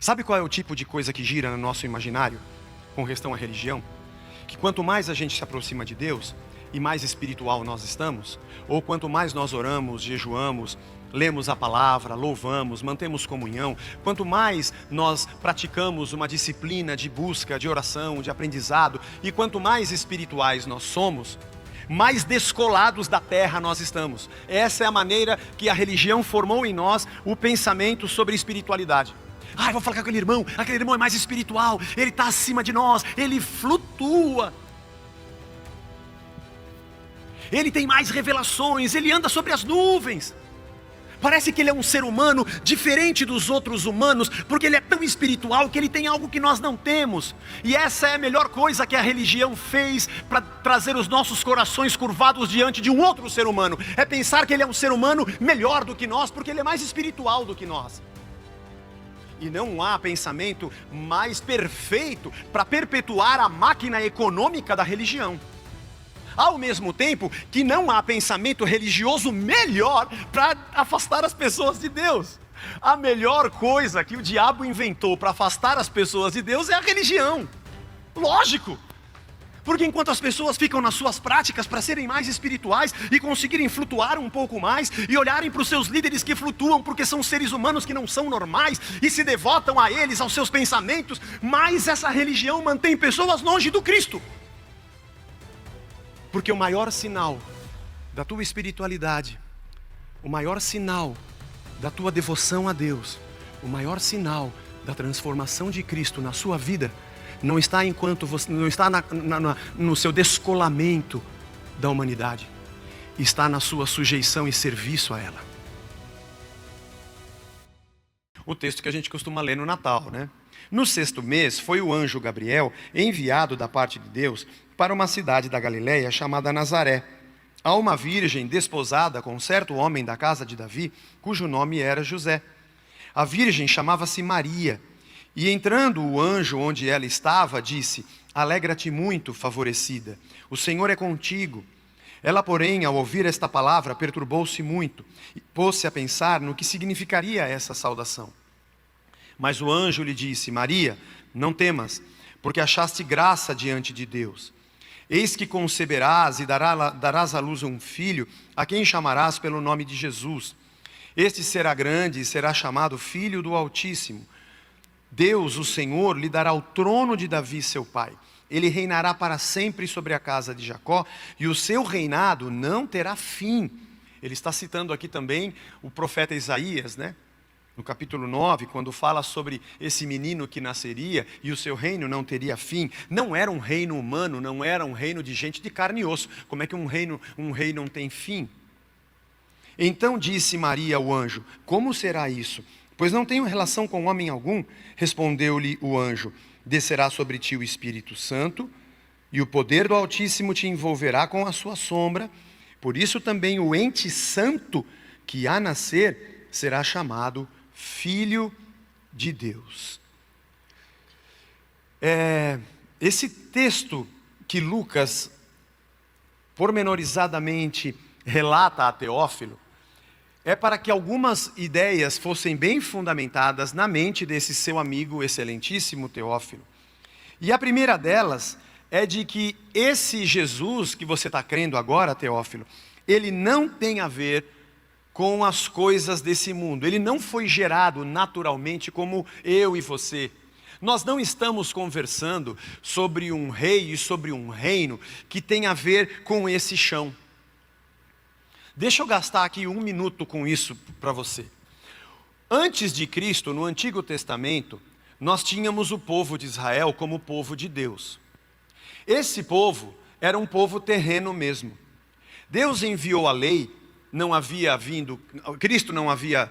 Sabe qual é o tipo de coisa que gira no nosso imaginário com relação à religião? Que quanto mais a gente se aproxima de Deus e mais espiritual nós estamos, ou quanto mais nós oramos, jejuamos, lemos a palavra, louvamos, mantemos comunhão, quanto mais nós praticamos uma disciplina de busca, de oração, de aprendizado, e quanto mais espirituais nós somos, mais descolados da terra nós estamos. Essa é a maneira que a religião formou em nós o pensamento sobre espiritualidade. Ah, eu vou falar com aquele irmão é mais espiritual, ele está acima de nós, ele flutua. Ele tem mais revelações, ele anda sobre as nuvens. Parece que ele é um ser humano diferente dos outros humanos, porque ele é tão espiritual que ele tem algo que nós não temos. E essa é a melhor coisa que a religião fez para trazer os nossos corações curvados diante de um outro ser humano. É pensar que ele é um ser humano melhor do que nós, porque ele é mais espiritual do que nós. E não há pensamento mais perfeito para perpetuar a máquina econômica da religião. Ao mesmo tempo que não há pensamento religioso melhor para afastar as pessoas de Deus. A melhor coisa que o diabo inventou para afastar as pessoas de Deus é a religião. Lógico! Porque enquanto as pessoas ficam nas suas práticas para serem mais espirituais e conseguirem flutuar um pouco mais e olharem para os seus líderes que flutuam porque são seres humanos que não são normais e se devotam a eles, aos seus pensamentos, mais essa religião mantém pessoas longe do Cristo. Porque o maior sinal da tua espiritualidade, o maior sinal da tua devoção a Deus, o maior sinal da transformação de Cristo na sua vida, não está enquanto você não está no seu descolamento da humanidade, está na sua sujeição e serviço a ela. O texto que a gente costuma ler no Natal, né? No 6º mês foi o anjo Gabriel enviado da parte de Deus para uma cidade da Galileia chamada Nazaré, a uma virgem desposada com um certo homem da casa de Davi, cujo nome era José. A virgem chamava-se Maria, e entrando o anjo onde ela estava, disse: alegra-te muito, favorecida, o Senhor é contigo. Ela, porém, ao ouvir esta palavra, perturbou-se muito, e pôs-se a pensar no que significaria essa saudação. Mas o anjo lhe disse: Maria, não temas, porque achaste graça diante de Deus. Eis que conceberás e darás à luz um filho, a quem chamarás pelo nome de Jesus. Este será grande e será chamado Filho do Altíssimo. Deus, o Senhor, lhe dará o trono de Davi, seu pai. Ele reinará para sempre sobre a casa de Jacó, e o seu reinado não terá fim. Ele está citando aqui também o profeta Isaías, né? No capítulo 9, quando fala sobre esse menino que nasceria e o seu reino não teria fim. Não era um reino humano, não era um reino de gente de carne e osso. Como é que um rei não tem fim? Então disse Maria ao anjo: como será isso? Pois não tenho relação com homem algum. Respondeu-lhe o anjo: descerá sobre ti o Espírito Santo, e o poder do Altíssimo te envolverá com a sua sombra. Por isso também o ente santo que há nascer será chamado Filho de Deus. Esse texto que Lucas pormenorizadamente relata a Teófilo é para que algumas ideias fossem bem fundamentadas na mente desse seu amigo excelentíssimo Teófilo. E a primeira delas é de que esse Jesus que você está crendo agora, Teófilo, ele não tem a ver com as coisas desse mundo. Ele não foi gerado naturalmente como eu e você. Nós não estamos conversando sobre um rei e sobre um reino que tem a ver com esse chão. Deixa eu gastar aqui 1 minuto com isso para você. Antes de Cristo, no Antigo Testamento, nós tínhamos o povo de Israel como povo de Deus. Esse povo era um povo terreno mesmo. Deus enviou a lei, Cristo não havia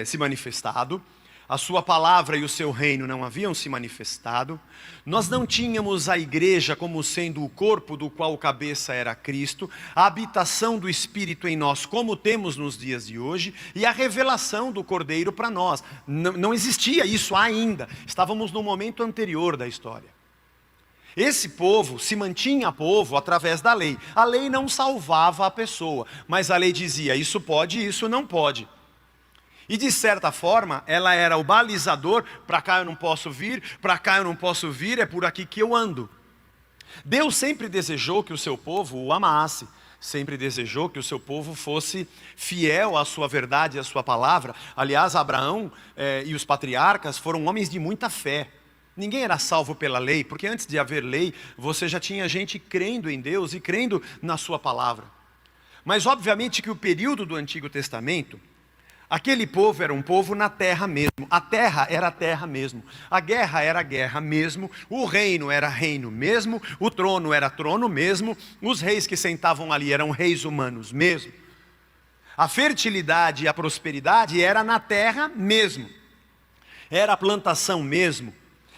se manifestado, a sua palavra e o seu reino não haviam se manifestado, nós não tínhamos a igreja como sendo o corpo do qual o cabeça era Cristo, a habitação do Espírito em nós como temos nos dias de hoje, e a revelação do Cordeiro para nós. Não existia isso ainda, estávamos no momento anterior da história. Esse povo se mantinha povo através da lei. A lei não salvava a pessoa, mas a lei dizia: isso pode, isso não pode. E de certa forma, ela era o balizador: para cá eu não posso vir, para cá eu não posso vir, é por aqui que eu ando. Deus sempre desejou que o seu povo o amasse, sempre desejou que o seu povo fosse fiel à sua verdade e à sua palavra. Aliás, Abraão e os patriarcas foram homens de muita fé. Ninguém era salvo pela lei, porque antes de haver lei, você já tinha gente crendo em Deus e crendo na sua palavra. Mas obviamente que o período do Antigo Testamento, aquele povo era um povo na terra mesmo. A terra era a terra mesmo. A guerra era a guerra mesmo. O reino era reino mesmo. O trono era trono mesmo. Os reis que sentavam ali eram reis humanos mesmo. A fertilidade e a prosperidade era na terra mesmo. Era a plantação mesmo.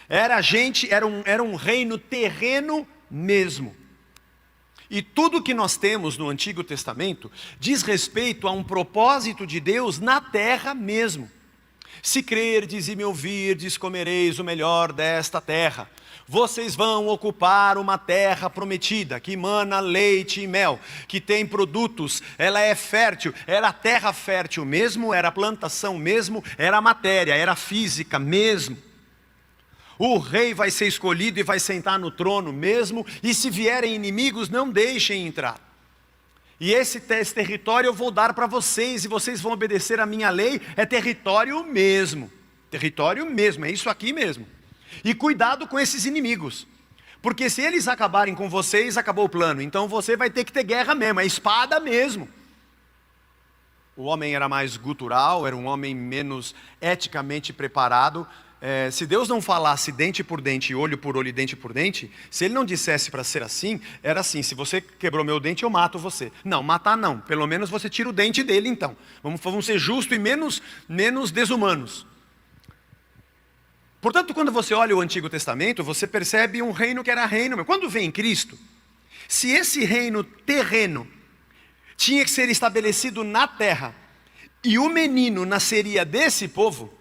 Era um reino terreno mesmo. E tudo que nós temos no Antigo Testamento diz respeito a um propósito de Deus na terra mesmo. Se crerdes e me ouvirdes, comereis o melhor desta terra. Vocês vão ocupar uma terra prometida, que mana leite e mel, que tem produtos, ela é fértil. Era a terra fértil mesmo, era a plantação mesmo, era a matéria, era a física mesmo. O rei vai ser escolhido e vai sentar no trono mesmo, e se vierem inimigos, não deixem entrar. E esse território eu vou dar para vocês, e vocês vão obedecer a minha lei. É território mesmo, é isso aqui mesmo. E cuidado com esses inimigos, porque se eles acabarem com vocês, acabou o plano. Então você vai ter que ter guerra mesmo, é espada mesmo. O homem era mais gutural, era um homem menos eticamente preparado. Se Deus não falasse dente por dente, olho por olho e dente por dente, se Ele não dissesse para ser assim, era assim: se você quebrou meu dente, eu mato você. Não, matar não, pelo menos você tira o dente dele então. Vamos ser justos e menos desumanos. Portanto, quando você olha o Antigo Testamento, você percebe um reino que era reino. Quando vem Cristo, se esse reino terreno tinha que ser estabelecido na terra, e o menino nasceria desse povo,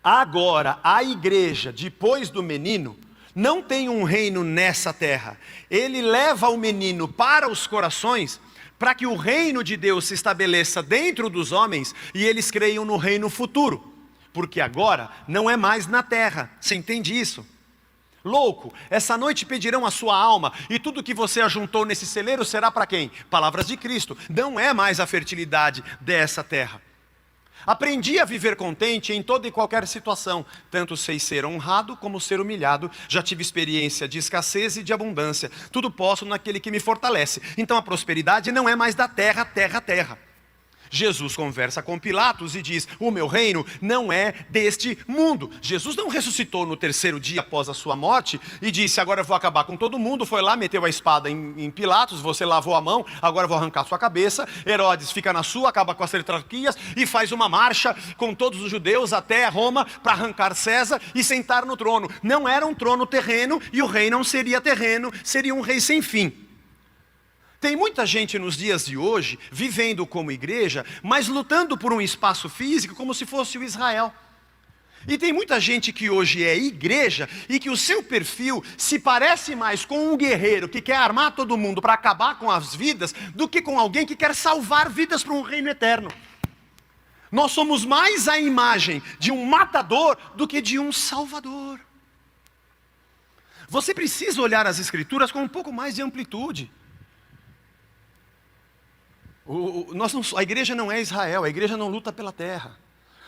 agora a igreja, depois do menino, não tem um reino nessa terra. Ele leva o menino para os corações, para que o reino de Deus se estabeleça dentro dos homens, e eles creiam no reino futuro. Porque agora não é mais na terra. Você entende isso? Louco, essa noite pedirão a sua alma, e tudo que você ajuntou nesse celeiro será para quem? Palavras de Cristo. Não é mais a fertilidade dessa terra. Aprendi a viver contente em toda e qualquer situação, tanto sei ser honrado como ser humilhado. Já tive experiência de escassez e de abundância. Tudo posso naquele que me fortalece. Então a prosperidade não é mais da terra, terra. Jesus conversa com Pilatos e diz: o meu reino não é deste mundo. Jesus não ressuscitou no terceiro dia após a sua morte e disse: agora eu vou acabar com todo mundo. Foi lá, meteu a espada em Pilatos, você lavou a mão, agora eu vou arrancar sua cabeça. Herodes fica na sua, acaba com as tetrarquias e faz uma marcha com todos os judeus até Roma para arrancar César e sentar no trono. Não era um trono terreno, e o rei não seria terreno, seria um rei sem fim. Tem muita gente nos dias de hoje, vivendo como igreja, mas lutando por um espaço físico como se fosse o Israel. E tem muita gente que hoje é igreja e que o seu perfil se parece mais com um guerreiro que quer armar todo mundo para acabar com as vidas, do que com alguém que quer salvar vidas para um reino eterno. Nós somos mais a imagem de um matador do que de um salvador. Você precisa olhar as Escrituras com um pouco mais de amplitude. A igreja não é Israel, a igreja não luta pela terra.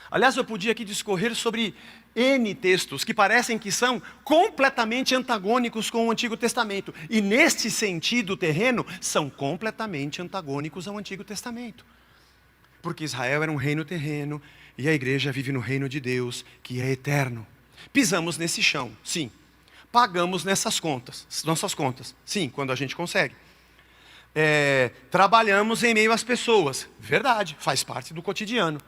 Aliás, eu podia aqui discorrer sobre N textos que parecem que são completamente antagônicos com o Antigo Testamento. E neste sentido terreno, são completamente antagônicos ao Antigo Testamento. Porque Israel era um reino terreno e a igreja vive no reino de Deus, que é eterno. Pisamos nesse chão, sim. Pagamos nessas contas, nossas contas, sim, quando a gente consegue. Trabalhamos em meio às pessoas, verdade, faz parte do cotidiano.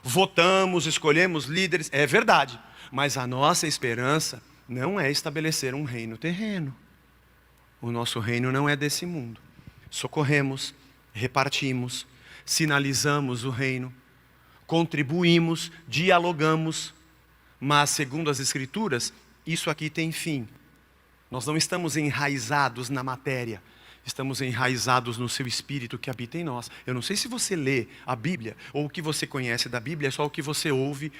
Votamos, escolhemos líderes, é verdade. Mas a nossa esperança não é estabelecer um reino terreno. O nosso reino não é desse mundo. Socorremos, repartimos, sinalizamos o reino, contribuímos, dialogamos, mas segundo as Escrituras, isso aqui tem fim. Nós não estamos enraizados na matéria. estamos enraizados no seu Espírito que habita em nós. Eu não sei se você lê a Bíblia, ou o que você conhece da Bíblia é só o que você ouve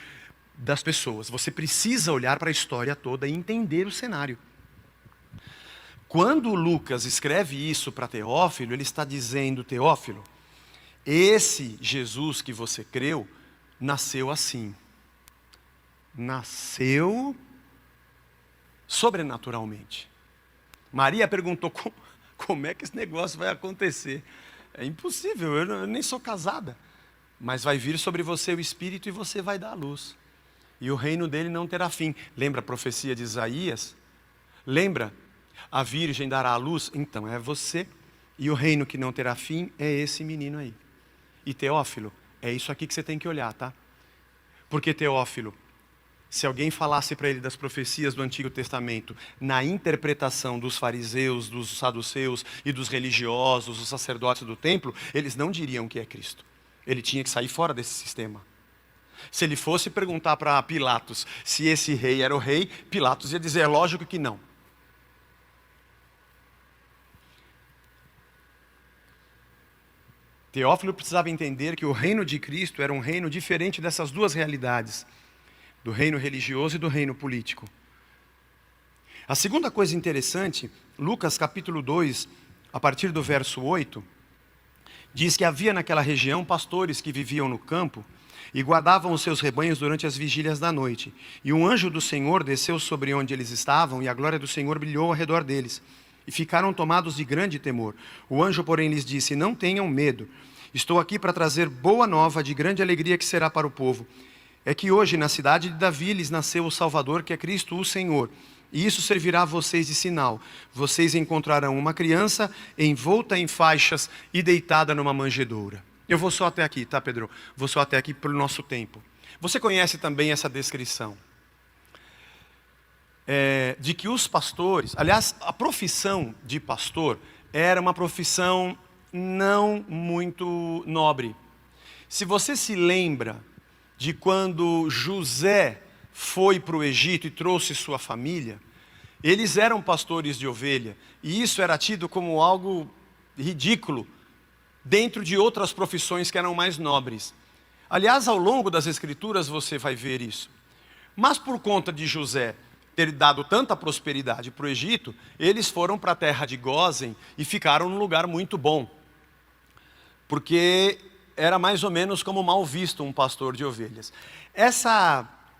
das pessoas. Você precisa olhar para a história toda e entender o cenário. Quando Lucas escreve isso para Teófilo, ele está dizendo: Teófilo, esse Jesus que você creu, nasceu assim. Nasceu sobrenaturalmente. Maria perguntou: como é que esse negócio vai acontecer? É impossível, eu nem sou casada. Mas vai vir sobre você o Espírito e você vai dar a luz. E o reino dele não terá fim. Lembra a profecia de Isaías? Lembra? A virgem dará a luz? Então é você. E o reino que não terá fim é esse menino aí. E Teófilo, é isso aqui que você tem que olhar, tá? Porque Teófilo, se alguém falasse para ele das profecias do Antigo Testamento, na interpretação dos fariseus, dos saduceus e dos religiosos, dos sacerdotes do templo, eles não diriam que é Cristo. Ele tinha que sair fora desse sistema. Se ele fosse perguntar para Pilatos se esse rei era o rei, Pilatos ia dizer: é lógico que não. Teófilo precisava entender que o reino de Cristo era um reino diferente dessas duas realidades, do reino religioso e do reino político. A segunda coisa interessante, Lucas capítulo 2, a partir do verso 8, diz que havia naquela região pastores que viviam no campo e guardavam os seus rebanhos durante as vigílias da noite. E um anjo do Senhor desceu sobre onde eles estavam, e a glória do Senhor brilhou ao redor deles. E ficaram tomados de grande temor. O anjo, porém, lhes disse: não tenham medo. Estou aqui para trazer boa nova de grande alegria que será para o povo. É que hoje, na cidade de Davi, lhes nasceu o Salvador, que é Cristo o Senhor. E isso servirá a vocês de sinal. Vocês encontrarão uma criança envolta em faixas e deitada numa manjedoura. Eu vou só até aqui, tá, Pedro? Vou só até aqui pelo nosso tempo. Você conhece também essa descrição? De que os pastores... Aliás, a profissão de pastor era uma profissão não muito nobre. Se você se lembra de quando José foi para o Egito e trouxe sua família, eles eram pastores de ovelha, e isso era tido como algo ridículo, dentro de outras profissões que eram mais nobres. Aliás, ao longo das Escrituras você vai ver isso. Mas por conta de José ter dado tanta prosperidade para o Egito, eles foram para a terra de Gósen e ficaram num lugar muito bom. Porque era mais ou menos como mal visto um pastor de ovelhas.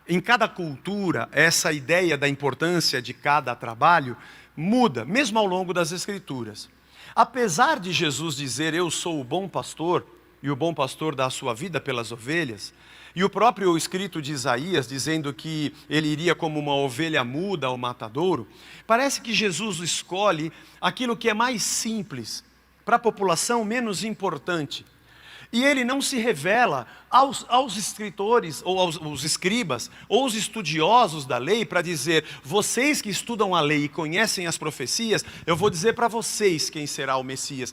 Em cada cultura, essa ideia da importância de cada trabalho muda, mesmo ao longo das Escrituras. Apesar de Jesus dizer: eu sou o bom pastor, e o bom pastor dá a sua vida pelas ovelhas, e o próprio escrito de Isaías dizendo que ele iria como uma ovelha muda ao matadouro, parece que Jesus escolhe aquilo que é mais simples, para a população menos importante. E ele não se revela aos escritores, ou aos escribas, ou os estudiosos da lei, para dizer: vocês que estudam a lei e conhecem as profecias, eu vou dizer para vocês quem será o Messias.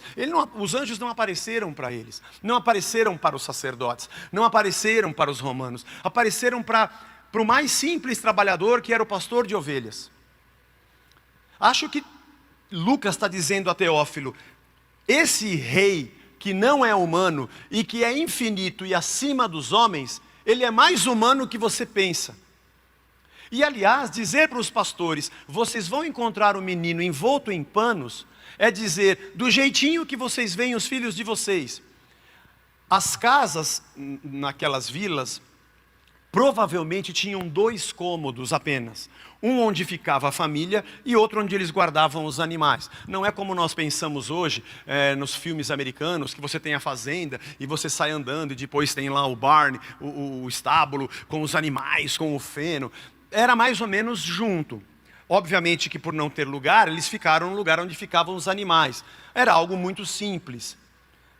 Os anjos não apareceram para eles, não apareceram para os sacerdotes, não apareceram para os romanos, apareceram para o mais simples trabalhador, que era o pastor de ovelhas. Acho que Lucas está dizendo a Teófilo: esse rei que não é humano e que é infinito e acima dos homens, ele é mais humano que você pensa. E aliás, dizer para os pastores: vocês vão encontrar um menino envolto em panos, é dizer, do jeitinho que vocês veem os filhos de vocês. As casas naquelas vilas provavelmente tinham 2 cômodos apenas. Um onde ficava a família e outro onde eles guardavam os animais. Não é como nós pensamos hoje, nos filmes americanos, que você tem a fazenda e você sai andando e depois tem lá o barn, o estábulo com os animais, com o feno. Era mais ou menos junto. Obviamente que por não ter lugar, eles ficaram no lugar onde ficavam os animais. Era algo muito simples.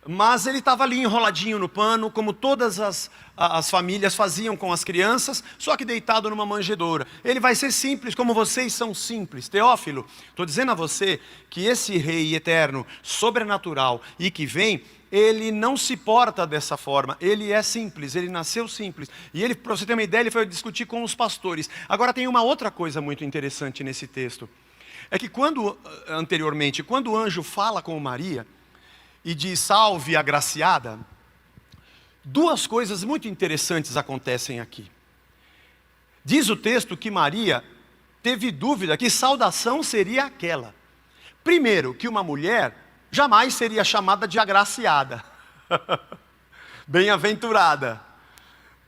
Mas ele estava ali enroladinho no pano, como todas as famílias faziam com as crianças, só que deitado numa manjedoura. Ele vai ser simples, como vocês são simples. Teófilo, estou dizendo a você que esse rei eterno, sobrenatural e que vem, ele não se porta dessa forma. Ele é simples, ele nasceu simples. E ele, para você ter uma ideia, ele foi discutir com os pastores. Agora tem uma outra coisa muito interessante nesse texto. É que anteriormente, quando o anjo fala com Maria e diz salve agraciada, duas coisas muito interessantes acontecem aqui. Diz o texto que Maria teve dúvida que saudação seria aquela. Primeiro, que uma mulher jamais seria chamada de agraciada, bem-aventurada,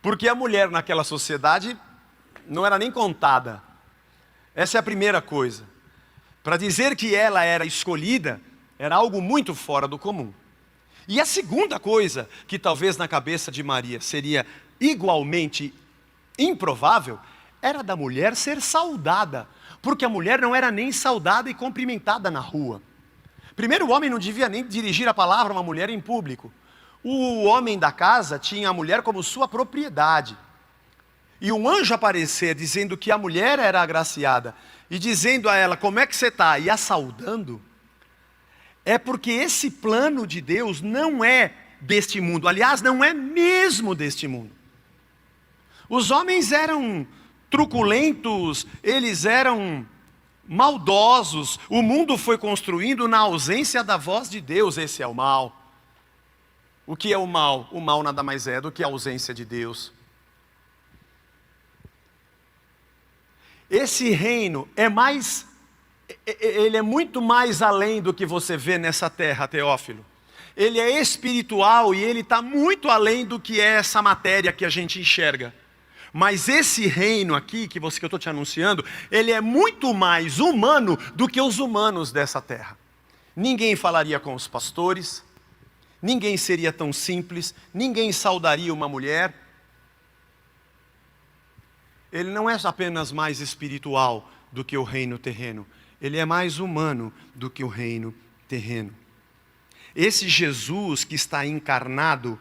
porque a mulher naquela sociedade não era nem contada. Essa é a primeira coisa. Para dizer que ela era escolhida, era algo muito fora do comum. E a segunda coisa, que talvez na cabeça de Maria seria igualmente improvável, era da mulher ser saudada, porque a mulher não era nem saudada e cumprimentada na rua. Primeiro, o homem não devia nem dirigir a palavra a uma mulher em público. O homem da casa tinha a mulher como sua propriedade. E um anjo aparecer dizendo que a mulher era agraciada e dizendo a ela como é que você está e a saudando, é porque esse plano de Deus não é deste mundo. Aliás, não é mesmo deste mundo. Os homens eram truculentos, eles eram maldosos. O mundo foi construindo na ausência da voz de Deus. Esse é o mal. O que é o mal? O mal nada mais é do que a ausência de Deus. Esse reino ele é muito mais além do que você vê nessa terra, Teófilo. Ele é espiritual e ele está muito além do que é essa matéria que a gente enxerga. Mas esse reino aqui, que eu estou te anunciando, ele é muito mais humano do que os humanos dessa terra. Ninguém falaria com os pastores, ninguém seria tão simples, ninguém saudaria uma mulher. Ele não é apenas mais espiritual do que o reino terreno. Ele é mais humano do que o reino terreno. Esse Jesus que está encarnado,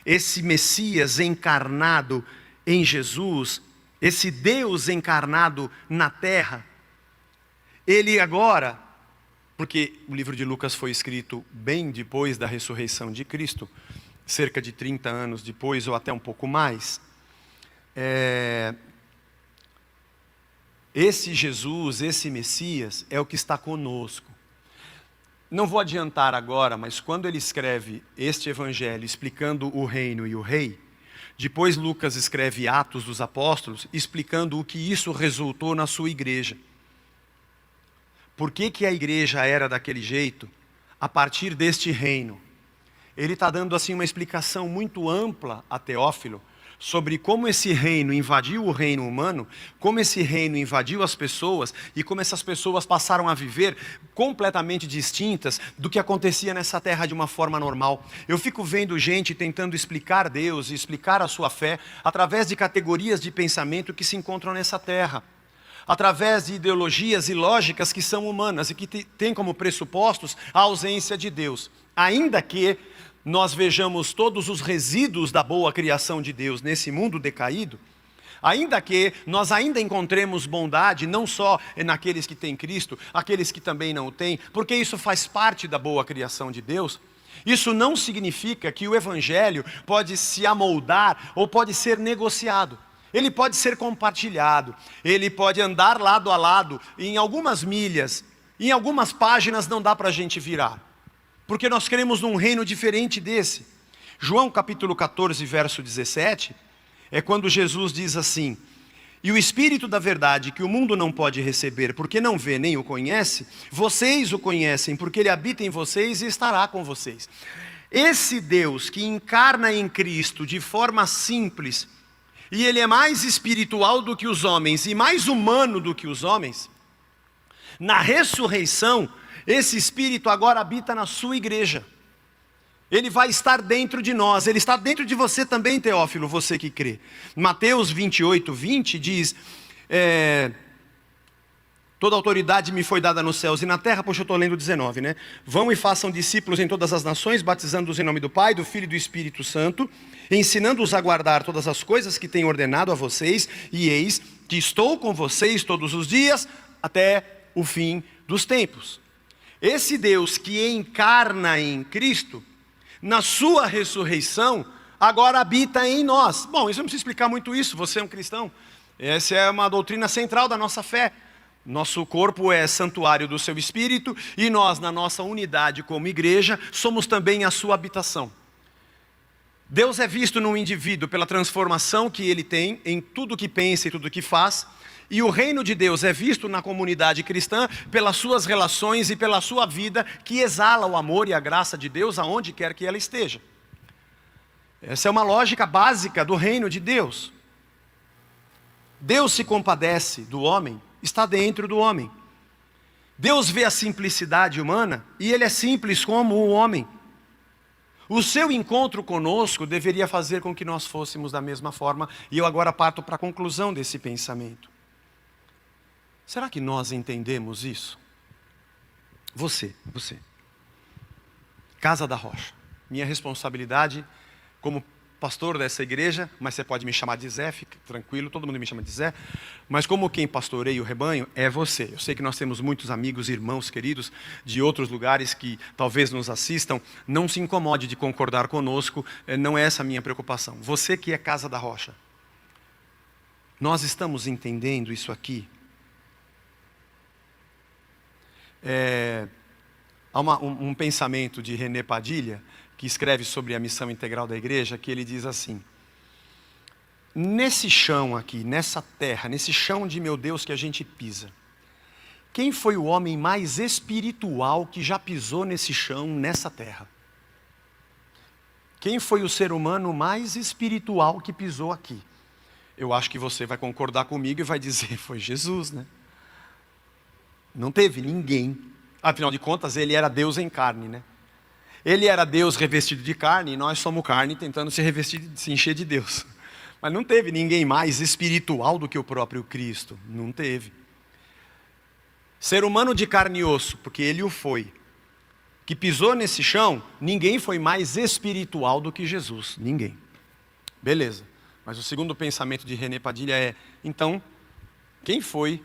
esse Messias encarnado em Jesus, esse Deus encarnado na terra, ele agora, porque o livro de Lucas foi escrito bem depois da ressurreição de Cristo, cerca de 30 anos depois ou até um pouco mais, esse Jesus, esse Messias, é o que está conosco. Não vou adiantar agora, mas quando ele escreve este evangelho explicando o reino e o rei, depois Lucas escreve Atos dos Apóstolos explicando o que isso resultou na sua igreja. Por que a igreja era daquele jeito? A partir deste reino. Ele está dando assim uma explicação muito ampla a Teófilo, sobre como esse reino invadiu o reino humano, como esse reino invadiu as pessoas e como essas pessoas passaram a viver completamente distintas do que acontecia nessa terra de uma forma normal. Eu fico vendo gente tentando explicar Deus e explicar a sua fé através de categorias de pensamento que se encontram nessa terra, através de ideologias e lógicas que são humanas e que têm como pressupostos a ausência de Deus, ainda que nós vejamos todos os resíduos da boa criação de Deus nesse mundo decaído, ainda que nós ainda encontremos bondade, não só naqueles que têm Cristo, aqueles que também não o têm, porque isso faz parte da boa criação de Deus, isso não significa que o Evangelho pode se amoldar ou pode ser negociado. Ele pode ser compartilhado, ele pode andar lado a lado, em algumas milhas, em algumas páginas não dá para a gente virar. Porque nós cremos num reino diferente desse. João capítulo 14, verso 17, é quando Jesus diz assim: e o Espírito da verdade que o mundo não pode receber, porque não vê nem o conhece, vocês o conhecem, porque ele habita em vocês e estará com vocês. Esse Deus que encarna em Cristo de forma simples, e ele é mais espiritual do que os homens e mais humano do que os homens, na ressurreição, esse Espírito agora habita na sua igreja. Ele vai estar dentro de nós. Ele está dentro de você também, Teófilo, você que crê. Mateus 28, 20 diz: toda autoridade me foi dada nos céus e na terra. Poxa, eu estou lendo 19, né? Vão e façam discípulos em todas as nações, batizando-os em nome do Pai, do Filho e do Espírito Santo, ensinando-os a guardar todas as coisas que tenho ordenado a vocês, e eis que estou com vocês todos os dias, até o fim dos tempos. Esse Deus que encarna em Cristo, na sua ressurreição, agora habita em nós. Bom, isso não precisa explicar muito isso, você é um cristão. Essa é uma doutrina central da nossa fé. Nosso corpo é santuário do seu Espírito e nós, na nossa unidade como igreja, somos também a sua habitação. Deus é visto no indivíduo pela transformação que ele tem em tudo que pensa e tudo que faz, e o reino de Deus é visto na comunidade cristã pelas suas relações e pela sua vida que exala o amor e a graça de Deus aonde quer que ela esteja. Essa é uma lógica básica do reino de Deus. Deus se compadece do homem, está dentro do homem. Deus vê a simplicidade humana e ele é simples como o homem. O seu encontro conosco deveria fazer com que nós fôssemos da mesma forma, e eu agora parto para a conclusão desse pensamento. Será que nós entendemos isso? Você. Casa da Rocha. Minha responsabilidade como pastor dessa igreja, mas você pode me chamar de Zé, fique tranquilo, todo mundo me chama de Zé, mas como quem pastoreia o rebanho é você. Eu sei que nós temos muitos amigos, irmãos queridos de outros lugares que talvez nos assistam, não se incomode de concordar conosco, não é essa a minha preocupação. Você que é Casa da Rocha, nós estamos entendendo isso aqui? Há um pensamento de René Padilha, que escreve sobre a missão integral da igreja, que ele diz assim: nesse chão aqui, nessa terra, nesse chão de meu Deus que a gente pisa, quem foi o homem mais espiritual que já pisou nesse chão, nessa terra? Quem foi o ser humano mais espiritual que pisou aqui? Eu acho que você vai concordar comigo e vai dizer, foi Jesus, né? Não teve ninguém. Afinal de contas, ele era Deus em carne, né? Ele era Deus revestido de carne e nós somos carne tentando se revestir, se encher de Deus. Mas não teve ninguém mais espiritual do que o próprio Cristo. Não teve. Ser humano de carne e osso, porque ele o foi, que pisou nesse chão, ninguém foi mais espiritual do que Jesus. Ninguém. Beleza. Mas o segundo pensamento de René Padilha é, então, quem foi,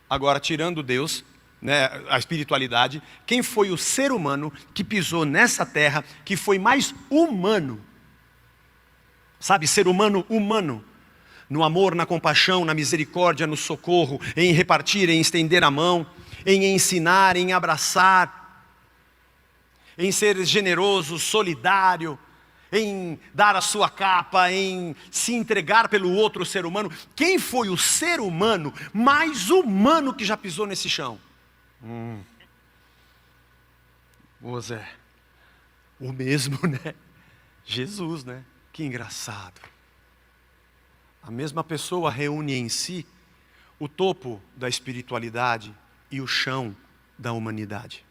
agora tirando Deus, né, a espiritualidade, quem foi o ser humano que pisou nessa terra, que foi mais humano? Sabe, ser humano, no amor, na compaixão, na misericórdia, no socorro, em repartir, em estender a mão, em ensinar, em abraçar, em ser generoso, solidário, em dar a sua capa, em se entregar pelo outro ser humano. Quem foi o ser humano mais humano que já pisou nesse chão? Ô Zé, o mesmo, né? Jesus, né? Que engraçado. A mesma pessoa reúne em si o topo da espiritualidade e o chão da humanidade.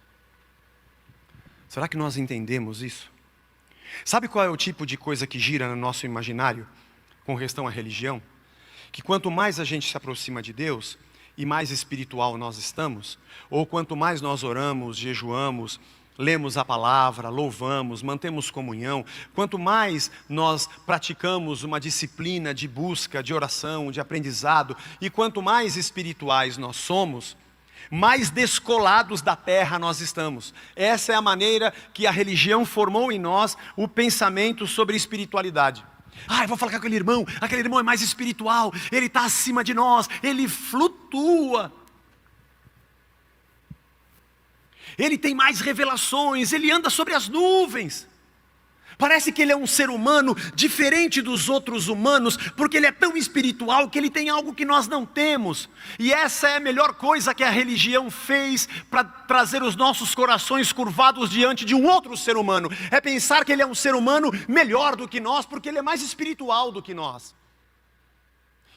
Será que nós entendemos isso? Sabe qual é o tipo de coisa que gira no nosso imaginário com questão à religião? Que quanto mais a gente se aproxima de Deus e mais espiritual nós estamos, ou quanto mais nós oramos, jejuamos, lemos a palavra, louvamos, mantemos comunhão, quanto mais nós praticamos uma disciplina de busca, de oração, de aprendizado, e quanto mais espirituais nós somos, mais descolados da terra nós estamos. Essa é a maneira que a religião formou em nós o pensamento sobre espiritualidade. Eu vou falar com aquele irmão é mais espiritual, ele está acima de nós, ele flutua. Ele tem mais revelações, ele anda sobre as nuvens. Parece que ele é um ser humano diferente dos outros humanos, porque ele é tão espiritual que ele tem algo que nós não temos. E essa é a melhor coisa que a religião fez para trazer os nossos corações curvados diante de um outro ser humano. É pensar que ele é um ser humano melhor do que nós, porque ele é mais espiritual do que nós.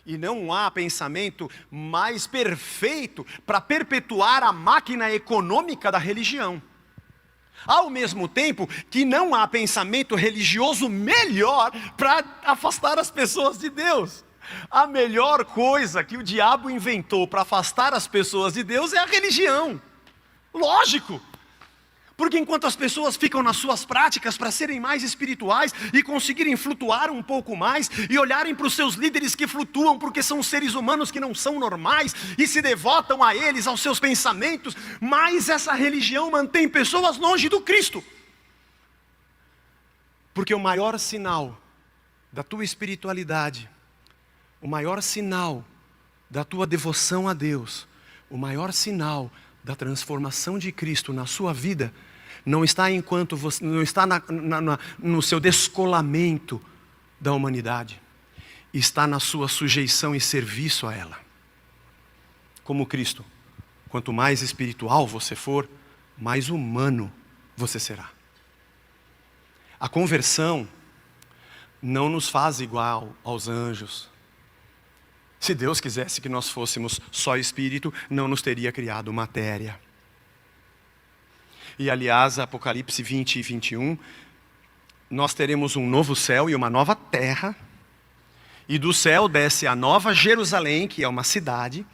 E não há pensamento mais perfeito para perpetuar a máquina econômica da religião. Ao mesmo tempo que não há pensamento religioso melhor para afastar as pessoas de Deus. A melhor coisa que o diabo inventou para afastar as pessoas de Deus é a religião. Lógico. Porque enquanto as pessoas ficam nas suas práticas para serem mais espirituais e conseguirem flutuar um pouco mais e olharem para os seus líderes que flutuam porque são seres humanos que não são normais e se devotam a eles, aos seus pensamentos, mais essa religião mantém pessoas longe do Cristo. Porque o maior sinal da tua espiritualidade, o maior sinal da tua devoção a Deus, O maior sinal da transformação de Cristo na sua vida não está enquanto você não está no seu descolamento da humanidade, está na sua sujeição e serviço a ela. Como Cristo, quanto mais espiritual você for, mais humano você será. A conversão não nos faz igual aos anjos. Se Deus quisesse que nós fôssemos só espírito, não nos teria criado matéria. E aliás, Apocalipse 20 e 21, nós teremos um novo céu e uma nova terra, e do céu desce a nova Jerusalém, que é uma cidade,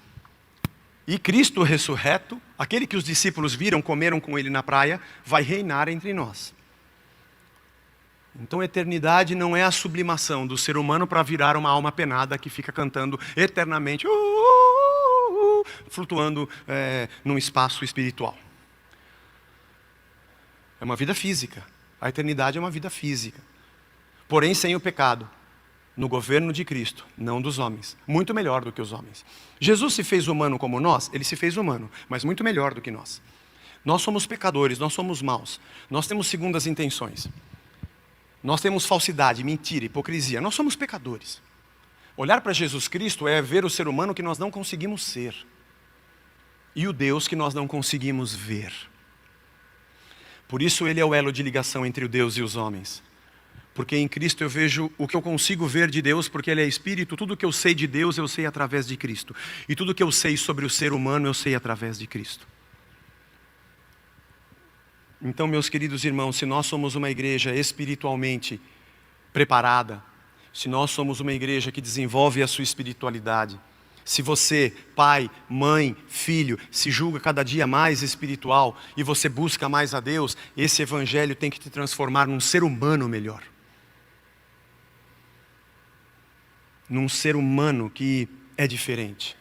e Cristo ressurreto, aquele que os discípulos viram, comeram com ele na praia, vai reinar entre nós. Então a eternidade não é a sublimação do ser humano para virar uma alma penada que fica cantando eternamente, flutuando num espaço espiritual. É uma vida física. A eternidade é uma vida física. Porém sem o pecado. No governo de Cristo, não dos homens. Muito melhor do que os homens. Jesus se fez humano como nós, ele se fez humano, mas muito melhor do que nós. Nós somos pecadores, nós somos maus. Nós temos segundas intenções. Nós temos falsidade, mentira, hipocrisia. Nós somos pecadores. Olhar para Jesus Cristo é ver o ser humano que nós não conseguimos ser. E o Deus que nós não conseguimos ver. Por isso ele é o elo de ligação entre o Deus e os homens. Porque em Cristo eu vejo o que eu consigo ver de Deus, porque Ele é Espírito. Tudo que eu sei de Deus, eu sei através de Cristo. E tudo que eu sei sobre o ser humano, eu sei através de Cristo. Então, meus queridos irmãos, se nós somos uma igreja espiritualmente preparada, se nós somos uma igreja que desenvolve a sua espiritualidade, se você, pai, mãe, filho, se julga cada dia mais espiritual e você busca mais a Deus, esse evangelho tem que te transformar num ser humano melhor. Num ser humano que é diferente.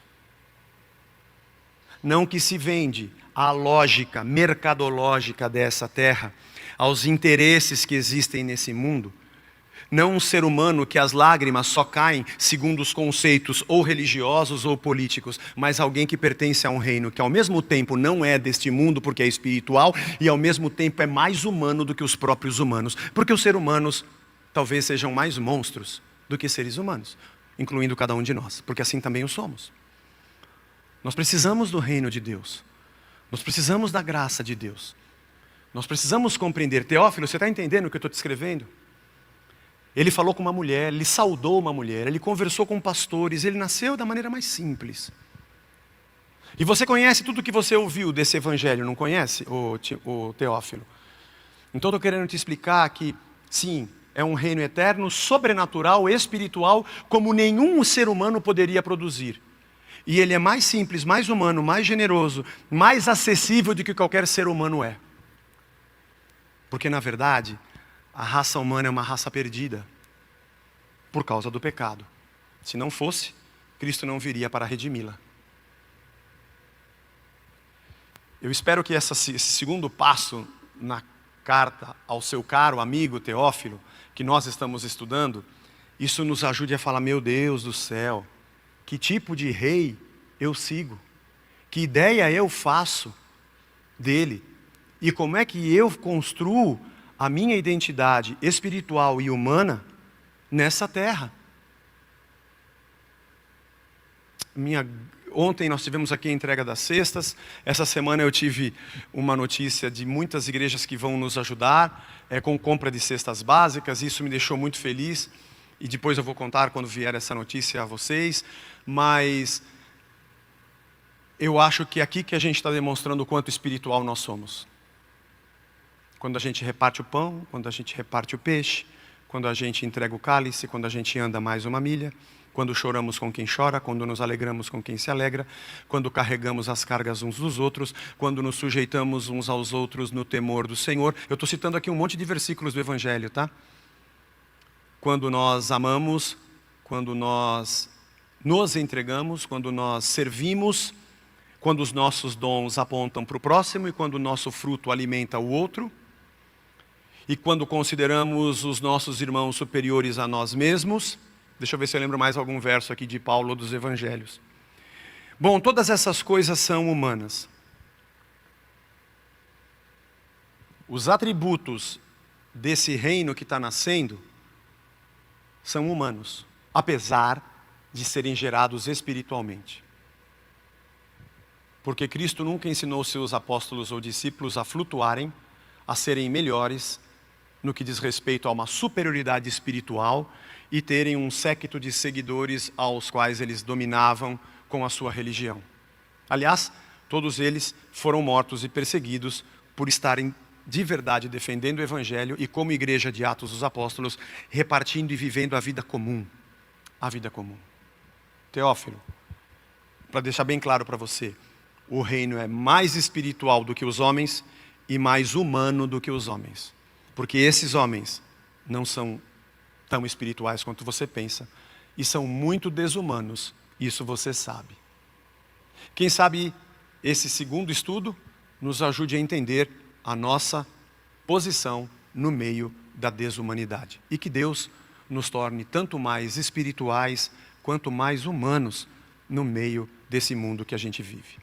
Não que se vende à lógica mercadológica dessa terra, aos interesses que existem nesse mundo. Não um ser humano que as lágrimas só caem segundo os conceitos ou religiosos ou políticos, mas alguém que pertence a um reino que ao mesmo tempo não é deste mundo porque é espiritual e ao mesmo tempo é mais humano do que os próprios humanos. Porque os seres humanos talvez sejam mais monstros do que seres humanos, incluindo cada um de nós, porque assim também o somos. Nós precisamos do reino de Deus. Nós precisamos da graça de Deus. Nós precisamos compreender. Teófilo, você está entendendo o que eu estou te escrevendo? Ele falou com uma mulher, ele saudou uma mulher, ele conversou com pastores, ele nasceu da maneira mais simples. E você conhece tudo o que você ouviu desse evangelho, não conhece, o Teófilo? Então estou querendo te explicar que, sim, é um reino eterno, sobrenatural, espiritual, como nenhum ser humano poderia produzir. E ele é mais simples, mais humano, mais generoso, mais acessível do que qualquer ser humano é. Porque, na verdade, a raça humana é uma raça perdida por causa do pecado. Se não fosse, Cristo não viria para redimi-la. Eu espero que esse segundo passo na carta ao seu caro amigo Teófilo, que nós estamos estudando, isso nos ajude a falar, meu Deus do céu, que tipo de rei eu sigo? Que ideia eu faço dele? E como é que eu construo a minha identidade espiritual e humana nessa terra? Ontem nós tivemos aqui a entrega das cestas. Essa semana eu tive uma notícia de muitas igrejas que vão nos ajudar com compra de cestas básicas. Isso me deixou muito feliz. E depois eu vou contar quando vier essa notícia a vocês. Mas eu acho que é aqui que a gente está demonstrando o quanto espiritual nós somos. Quando a gente reparte o pão, quando a gente reparte o peixe, quando a gente entrega o cálice, quando a gente anda mais uma milha, quando choramos com quem chora, quando nos alegramos com quem se alegra, quando carregamos as cargas uns dos outros, quando nos sujeitamos uns aos outros no temor do Senhor. Eu estou citando aqui um monte de versículos do Evangelho, tá? Quando nós amamos, quando nós nos entregamos, quando nós servimos, quando os nossos dons apontam para o próximo e quando o nosso fruto alimenta o outro, e quando consideramos os nossos irmãos superiores a nós mesmos. Deixa eu ver se eu lembro mais algum verso aqui de Paulo ou dos Evangelhos. Bom, todas essas coisas são humanas. Os atributos desse reino que está nascendo são humanos, apesar de serem gerados espiritualmente. Porque Cristo nunca ensinou seus apóstolos ou discípulos a flutuarem, a serem melhores no que diz respeito a uma superioridade espiritual e terem um séquito de seguidores aos quais eles dominavam com a sua religião. Aliás, todos eles foram mortos e perseguidos por estarem de verdade defendendo o Evangelho e, como igreja de Atos dos Apóstolos, repartindo e vivendo a vida comum. A vida comum. Teófilo, para deixar bem claro para você, o reino é mais espiritual do que os homens e mais humano do que os homens. Porque esses homens não são tão espirituais quanto você pensa e são muito desumanos, isso você sabe. Quem sabe esse segundo estudo nos ajude a entender a nossa posição no meio da desumanidade. E que Deus nos torne tanto mais espirituais quanto mais humanos no meio desse mundo que a gente vive.